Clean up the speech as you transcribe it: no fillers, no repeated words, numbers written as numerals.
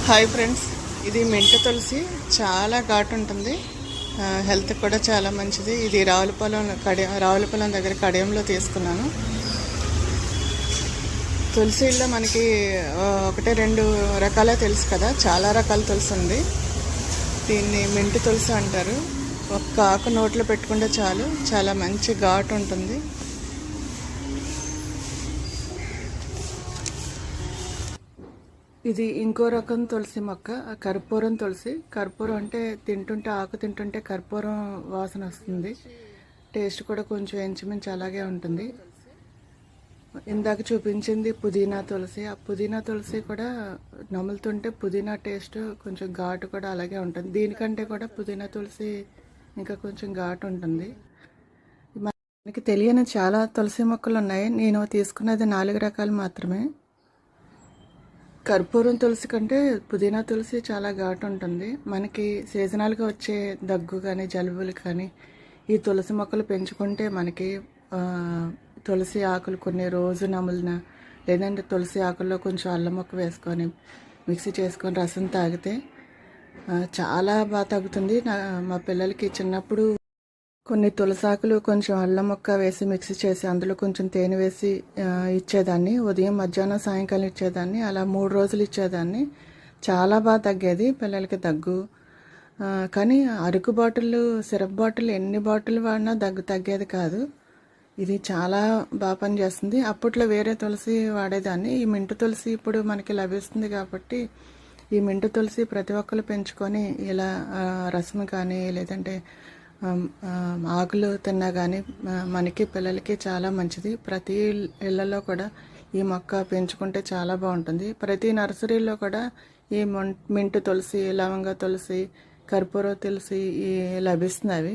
Hi friends, ఇది మెంటు తులసి చాలా ఘాటు ఉంటుంది. హెల్త్ కూడా చాలా మంచిది. ఇది రావులపాలెం దగ్గర కడియంలో తీసుకున్నాను. తులసిలో మనకి ఒకటే రెండు రకాలే తెలుసు కదా, చాలా రకాల తులసి ఉంది. దీన్ని మెంటు తులసి అంటారు. ఒక్క ఆకు నోట్లో పెట్టుకుంటే చాలు, చాలా మంచి ఘాటు ఉంటుంది. ఇది ఇంకో రకం తులసి మొక్క, కర్పూరం తులసి. కర్పూరం అంటే ఆకు తింటుంటే కర్పూరం వాసన వస్తుంది. టేస్ట్ కూడా కొంచెం ఇంచుమించు అలాగే ఉంటుంది. ఇందాక చూపించింది పుదీనా తులసి. ఆ పుదీనా తులసి కూడా నములుతుంటే పుదీనా టేస్ట్ కొంచెం ఘాటు కూడా అలాగే ఉంటుంది. దీనికంటే కూడా పుదీనా తులసి ఇంకా కొంచెం ఘాటు ఉంటుంది. మనకి తెలియని చాలా తులసి మొక్కలు ఉన్నాయి. నేను తీసుకున్నది 4 రకాలు మాత్రమే. కర్పూరం తులసి కంటే పుదీనా తులసి చాలా ఘాటు ఉంటుంది. మనకి సీజనల్గా వచ్చే దగ్గు కానీ జలుబులు కానీ ఈ తులసి మొక్కలు పెంచుకుంటే మనకి తులసి ఆకులు కొన్ని రోజు నములిన, లేదంటే తులసి ఆకుల్లో కొంచెం అల్లం మొక్క వేసుకొని మిక్సీ చేసుకొని రసం తాగితే చాలా బాగా తగ్గుతుంది. మా పిల్లలకి చిన్నప్పుడు కొన్ని తులసాకులు కొంచెం అల్లం ముక్క వేసి మిక్సీ చేసి అందులో కొంచెం తేనె వేసి ఇచ్చేదాన్ని. ఉదయం మధ్యాహ్నం సాయంకాలం ఇచ్చేదాన్ని. అలా 3 రోజులు ఇచ్చేదాన్ని. చాలా బాగా తగ్గేది పిల్లలకి దగ్గు. కానీ అరకు బాటిల్, సిరప్ బాటిల్ ఎన్ని బాటిల్ వాడినా తగ్గేది కాదు. ఇది చాలా బాగా పనిచేస్తుంది. అప్పట్లో వేరే తులసి వాడేదాన్ని. ఈ మెంటు తులసి ఇప్పుడు మనకి లభిస్తుంది కాబట్టి ఈ మెంటు తులసి ప్రతి ఒక్కరు పెంచుకొని ఇలా రసం కానీ లేదంటే ఆకులు తిన్నా కానీ మనకి పిల్లలకి చాలా మంచిది. ప్రతి ఇళ్లలో కూడా ఈ మొక్క పెంచుకుంటే చాలా బాగుంటుంది. ప్రతి నర్సరీలో కూడా ఈ మెంటు తులసి, లవంగ తులసి, కర్పూర తులసి లభిస్తుంది.